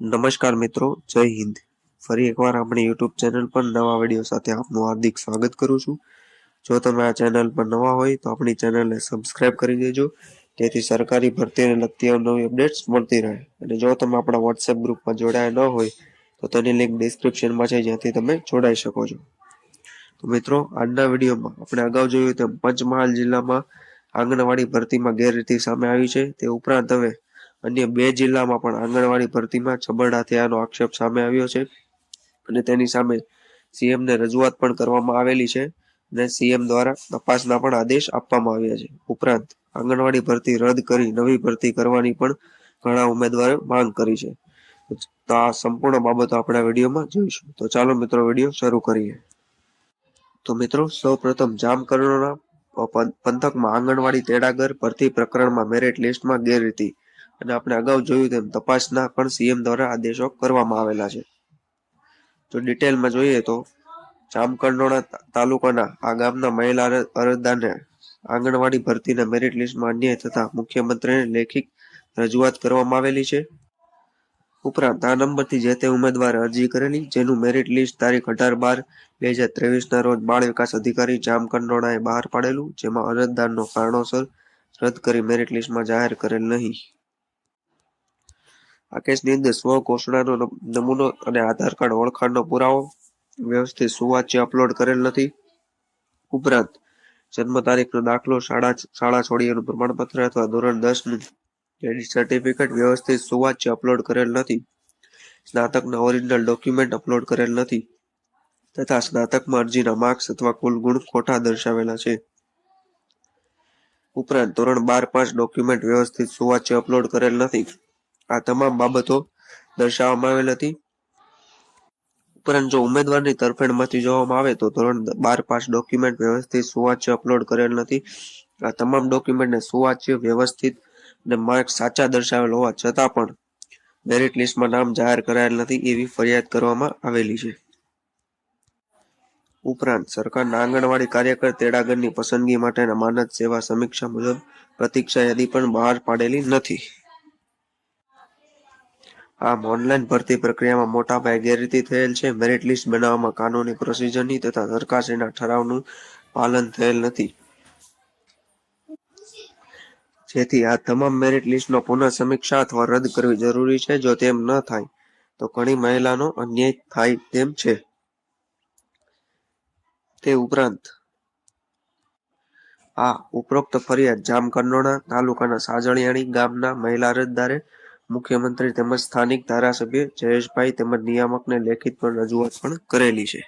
નમસ્કાર મિત્રો, જય હિન્દ. ફરી એકવાર આપણી યુટ્યુબ ચેનલ પર નવા વિડીયો સાથે આપનું હાર્દિક સ્વાગત કરું છું. જો તમે આ ચેનલ પર નવા હોય તો આપણી ચેનલને સબસ્ક્રાઇબ કરી દેજો, જેથી સરકારી ભરતીને લગતી નવી અપડેટ્સ મળતી રહે. અને જો તમે આપણા વોટ્સએપ ગ્રુપમાં જોડાયા ન હોય તો તેની લિંક ડિસ્ક્રિપ્શનમાં છે, જ્યાંથી તમે જોડાઈ શકો છો. તો મિત્રો, આજના વિડીયોમાં આપણે અગાઉ જોયું તેમ પંચમહાલ જિલ્લામાં આંગણવાડી ભરતીમાં ગેરરીતિ સામે આવી છે. તે ઉપરાંત હવે અન્ય 2 જિલ્લામાં પણ આંગણવાડી ભરતીમાં છબરડા થયાનો આક્ષેપ સામે આવ્યો છે અને તેની સામે સીએમને રજૂઆત પણ કરવામાં આવેલી છે અને સીએમ દ્વારા તપાસના પણ આદેશ આપવામાં આવ્યા છે. ઉપરાંત આંગણવાડી ભરતી રદ કરી નવી ભરતી કરવાની પણ ઘણા ઉમેદવારોએ માંગ કરી છે. તો આ સંપૂર્ણ બાબતો આપણે વિડીયોમાં જોઈશું. તો ચાલો મિત્રો, વિડીયો શરૂ કરીએ. તો મિત્રો, સૌપ્રથમ જામકંડોરણા પંથકમાં આંગણવાડી તેડાગર ભરતી પ્રકરણમાં મેરિટ લિસ્ટમાં ગેરરીતિ અને આપણે અગાઉ જોયું તેમ તપાસના પણ સીએમ દ્વારા આદેશો કરવામાં આવેલા છે. તો ડિટેલમાં જોઈએ તો જામકંડોરણા તાલુકાના આ ગામના મહિલા અરજદારને આંગણવાડી ભરતીના મેરિટ લિસ્ટમાં અન્યાય થતા મુખ્યમંત્રીને લેખિત રજૂઆત કરવામાં આવેલી છે. ઉપરાંત આ નંબરથી જે તે ઉમેદવારે અરજી કરેલી, જેનું મેરિટ લિસ્ટ તારીખ 18/2/2023ના રોજ બાળ વિકાસ અધિકારી જામકંડોરણાએ બહાર પાડેલું, જેમાં અરજદારનો કારણોસર રદ કરી મેરિટ લિસ્ટમાં જાહેર કરેલ નહીં. આ કેસની અંદર સ્વ ઘોષણાનો નમૂનો અને આધાર કાર્ડ ઓળખાણનો પુરાવો વ્યવસ્થિત સુવાચ્ય અપલોડ કરેલ નથી. ઉપરાંત જન્મ તારીખનો દાખલો, શાળા છોડ્યાનું પ્રમાણપત્ર અથવા ધોરણ 10નું ક્રેડિટ સર્ટિફિકેટ વ્યવસ્થિત સુવાચ્ય અપલોડ કરેલ નથી. સ્નાતકના ઓરિજિનલ ડોક્યુમેન્ટ અપલોડ કરેલ નથી તથા સ્નાતકમાં અરજીના માર્ક્સ અથવા કુલ ગુણ ખોટા દર્શાવેલા છે. ઉપરાંત ધોરણ 12 પાસ ડોક્યુમેન્ટ વ્યવસ્થિત સુવાચ્ય અપલોડ કરેલ નથી. આ તમામ બાબતો દર્શાવવામાં આવેલ હતી. ઉપરાંત જો ઉમેદવારની તરફેણમાંથી જોવામાં આવે તો ધોરણ 12 પાસ ડોક્યુમેન્ટ વ્યવસ્થિત સુવાચ્ય અપલોડ કરેલ નથી. આ તમામ ડોક્યુમેન્ટને સુવાચ્ય, વ્યવસ્થિત અને માર્ક્સ સાચા દર્શાવેલ હોવા છતાં પણ મેરિટ લિસ્ટમાં નામ જાહેર કરાયેલ નથી, એવી ફરિયાદ કરવામાં આવેલી છે. ઉપરાંત સરકારના આંગણવાડી કાર્યકર તેડાગરની પસંદગી માટેના માનદ સેવા સમીક્ષા મુજબ પ્રતીક્ષા યાદી પણ બહાર પાડેલી નથી. આમ ઓનલાઈન ભરતી પ્રક્રિયામાં મોટા પાયે ગેરરીતિ થયેલ છે. મેરિટ લિસ્ટ બનાવવામાં કાનૂની પ્રોસિજરની તથા સરકારશ્રીના ઠરાવનું પાલન થયેલ નથી, જેથી આ તમામ મેરિટ લિસ્ટનો પુનઃ સમીક્ષા અથવા રદ કરવી જરૂરી છે. જો તેમ ન થાય તો ઘણી મહિલાનો અન્યાય થાય તેમ છે. તે ઉપરાંત આ ઉપરોક્ત ફરિયાદ જામકંડોરણા તાલુકાના સાજળિયાણી ગામના મહિલા અરજદારે મુખ્યમંત્રી તેમજ સ્થાનિક ધારાસભ્ય જયેશભાઈ તેમજ નિયામકને લેખિત પણ રજૂઆત પણ કરેલી છે.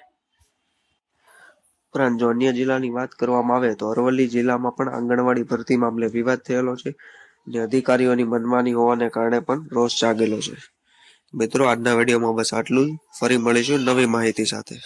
ઉપરાંત જો અન્ય જિલ્લાની વાત કરવામાં આવે તો અરવલ્લી જિલ્લામાં પણ આંગણવાડી ભરતી મામલે વિવાદ થયેલો છે અને અધિકારીઓની મનમાની હોવાને કારણે પણ રોષ જાગેલો છે. મિત્રો, આજના વિડીયોમાં બસ આટલું જ. ફરી મળીશું નવી માહિતી સાથે.